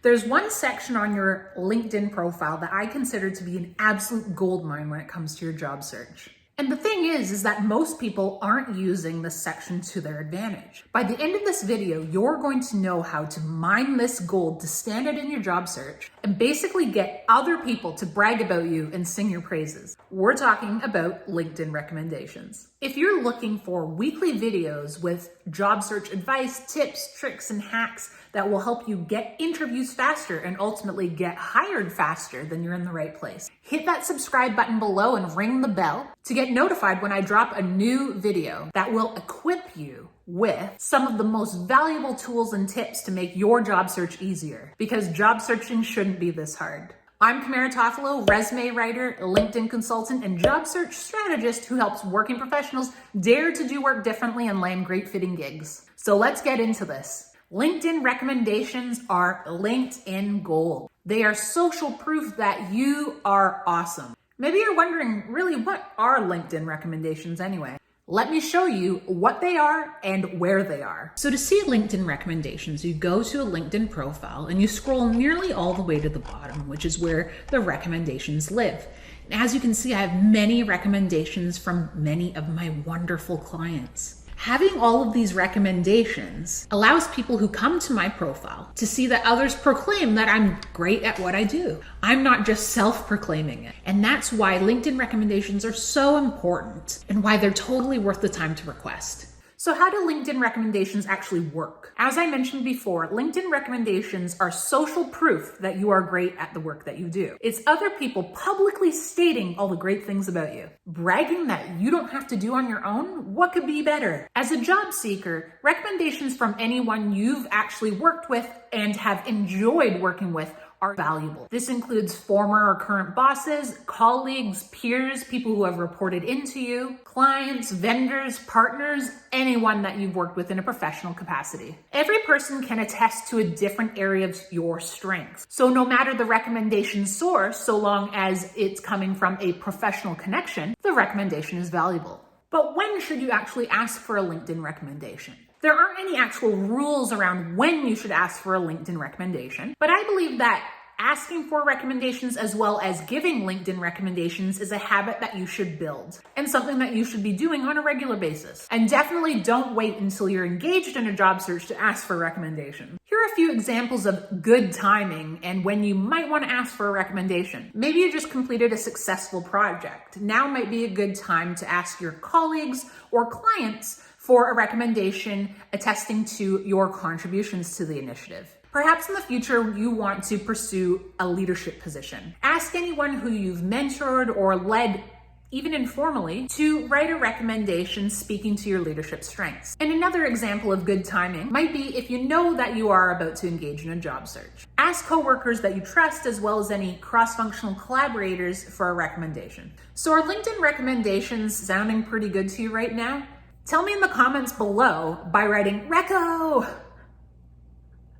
There's one section on your LinkedIn profile that I consider to be an absolute goldmine when it comes to your job search. And the thing is that most people aren't using this section to their advantage. By the end of this video, you're going to know how to mine this gold to stand out in your job search and basically get other people to brag about you and sing your praises. We're talking about LinkedIn recommendations. If you're looking for weekly videos with job search advice, tips, tricks, and hacks that will help you get interviews faster and ultimately get hired faster, then you're in the right place. Hit that subscribe button below and ring the bell to get notified when I drop a new video that will equip you with some of the most valuable tools and tips to make your job search easier, because job searching shouldn't be this hard. I'm Kamara Toffolo, resume writer, LinkedIn consultant, and job search strategist who helps working professionals dare to do work differently and land great fitting gigs. So let's get into this. LinkedIn recommendations are LinkedIn gold. They are social proof that you are awesome. Maybe you're wondering, really, what are LinkedIn recommendations anyway? Let me show you what they are and where they are. So to see LinkedIn recommendations, you go to a LinkedIn profile and you scroll nearly all the way to the bottom, which is where the recommendations live. And as you can see, I have many recommendations from many of my wonderful clients. Having all of these recommendations allows people who come to my profile to see that others proclaim that I'm great at what I do. I'm not just self-proclaiming it. And that's why LinkedIn recommendations are so important and why they're totally worth the time to request. So how do LinkedIn recommendations actually work? As I mentioned before, LinkedIn recommendations are social proof that you are great at the work that you do. It's other people publicly stating all the great things about you. Bragging that you don't have to do on your own? What could be better? As a job seeker, recommendations from anyone you've actually worked with and have enjoyed working with are valuable. This includes former or current bosses, colleagues, peers, people who have reported into you, clients, vendors, partners, anyone that you've worked with in a professional capacity. Every person can attest to a different area of your strengths. So no matter the recommendation source, so long as it's coming from a professional connection, the recommendation is valuable. But when should you actually ask for a LinkedIn recommendation? There aren't any actual rules around when you should ask for a LinkedIn recommendation, but I believe that asking for recommendations as well as giving LinkedIn recommendations is a habit that you should build and something that you should be doing on a regular basis. And definitely don't wait until you're engaged in a job search to ask for a recommendation. Here are a few examples of good timing and when you might want to ask for a recommendation. Maybe you just completed a successful project. Now might be a good time to ask your colleagues or clients for a recommendation attesting to your contributions to the initiative. Perhaps in the future, you want to pursue a leadership position. Ask anyone who you've mentored or led, even informally, to write a recommendation speaking to your leadership strengths. And another example of good timing might be if you know that you are about to engage in a job search. Ask coworkers that you trust as well as any cross-functional collaborators for a recommendation. So are LinkedIn recommendations sounding pretty good to you right now? Tell me in the comments below by writing Reco.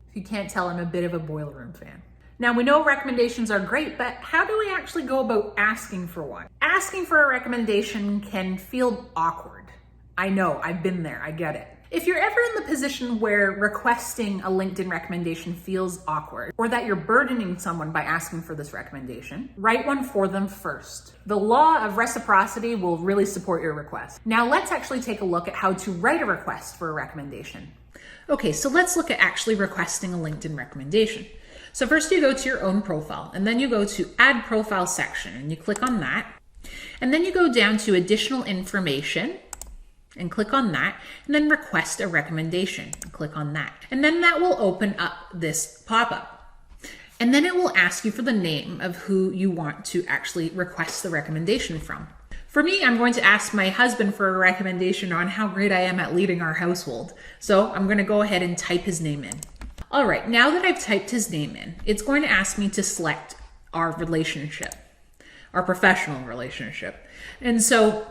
If you can't tell, I'm a bit of a Boiler Room fan. Now we know recommendations are great, but how do we actually go about asking for one? Asking for a recommendation can feel awkward. I know, I've been there, I get it. If you're ever in the position where requesting a LinkedIn recommendation feels awkward, or that you're burdening someone by asking for this recommendation, write one for them first. The law of reciprocity will really support your request. Now let's actually take a look at how to write a request for a recommendation. Okay, so let's look at actually requesting a LinkedIn recommendation. So first you go to your own profile, and then you go to Add Profile section, and you click on that. And then you go down to Additional Information, and click on that, and then Request a Recommendation, and click on that. And then that will open up this pop-up. And then it will ask you for the name of who you want to actually request the recommendation from. For me, I'm going to ask my husband for a recommendation on how great I am at leading our household. So I'm going to go ahead and type his name in. All right, now that I've typed his name in, it's going to ask me to select our relationship, our professional relationship. And so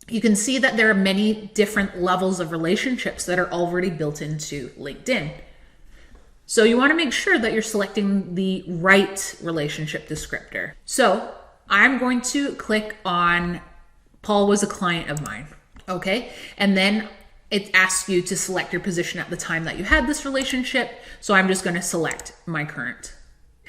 you can see that there are many different levels of relationships that are already built into LinkedIn. So you want to make sure that you're selecting the right relationship descriptor. So I'm going to click on Paul was a client of mine, okay? And then it asks you to select your position at the time that you had this relationship. So I'm just going to select my current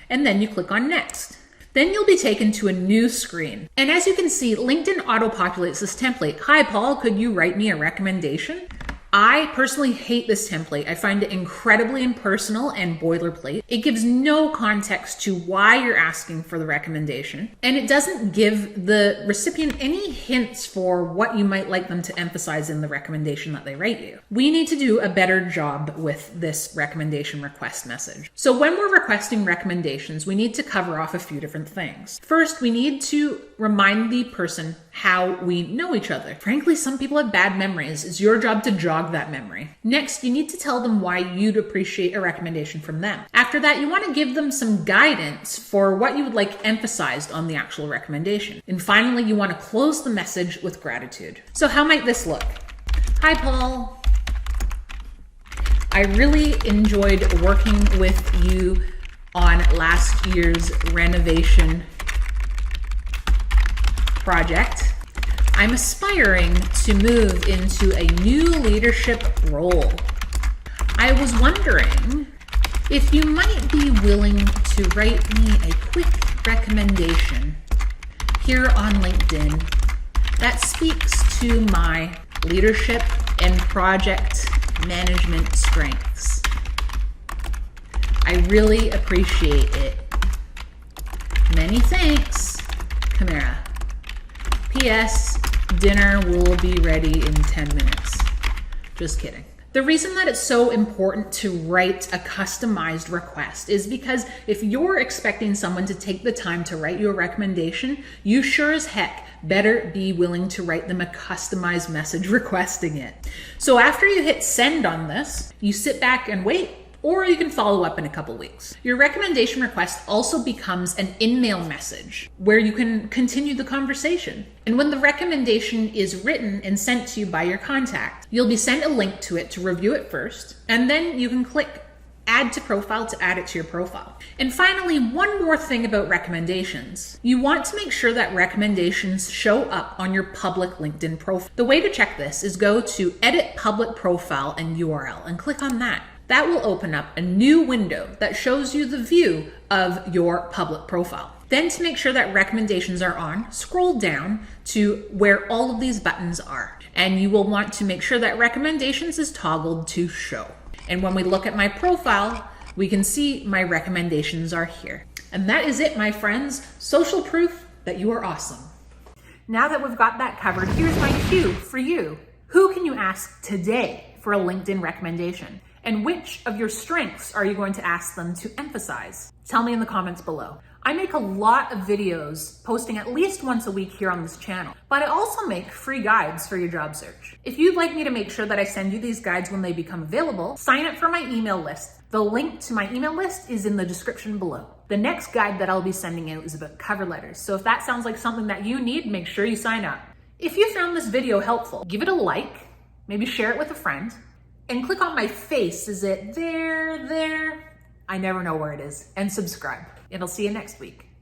and then you click on Next. Then you'll be taken to a new screen. And as you can see, LinkedIn auto-populates this template. Hi, Paul, could you write me a recommendation? I personally hate this template. I find it incredibly impersonal and boilerplate. It gives no context to why you're asking for the recommendation, and it doesn't give the recipient any hints for what you might like them to emphasize in the recommendation that they write you. We need to do a better job with this recommendation request message. So when we're requesting recommendations, we need to cover off a few different things. First, we need to remind the person how we know each other. Frankly, some people have bad memories. It's your job to jog that memory. Next, you need to tell them why you'd appreciate a recommendation from them. After that, you want to give them some guidance for what you would like emphasized on the actual recommendation. And finally, you want to close the message with gratitude. So how might this look? Hi, Paul. I really enjoyed working with you on last year's renovation project. I'm aspiring to move into a new leadership role. I was wondering if you might be willing to write me a quick recommendation here on LinkedIn that speaks to my leadership and project management strengths. I really appreciate it. Many thanks, Kamara. P.S. Dinner will be ready in 10 minutes. Just kidding. The reason that it's so important to write a customized request is because if you're expecting someone to take the time to write you a recommendation, you sure as heck better be willing to write them a customized message requesting it. So after you hit send on this, you sit back and wait, or you can follow up in a couple weeks. Your recommendation request also becomes an in-mail message where you can continue the conversation. And when the recommendation is written and sent to you by your contact, you'll be sent a link to it to review it first, and then you can click add to profile to add it to your profile. And finally, one more thing about recommendations. You want to make sure that recommendations show up on your public LinkedIn profile. The way to check this is go to edit public profile and URL and click on that. That will open up a new window that shows you the view of your public profile. Then to make sure that recommendations are on, scroll down to where all of these buttons are. And you will want to make sure that recommendations is toggled to show. And when we look at my profile, we can see my recommendations are here. And that is it, my friends. Social proof that you are awesome. Now that we've got that covered, here's my cue for you. Who can you ask today for a LinkedIn recommendation? And which of your strengths are you going to ask them to emphasize? Tell me in the comments below. I make a lot of videos posting at least once a week here on this channel, but I also make free guides for your job search. If you'd like me to make sure that I send you these guides when they become available, sign up for my email list. The link to my email list is in the description below. The next guide that I'll be sending out is about cover letters. So if that sounds like something that you need, make sure you sign up. If you found this video helpful, give it a like, maybe share it with a friend, and click on my face. Is it there? I never know where it is. And subscribe. And I'll see you next week.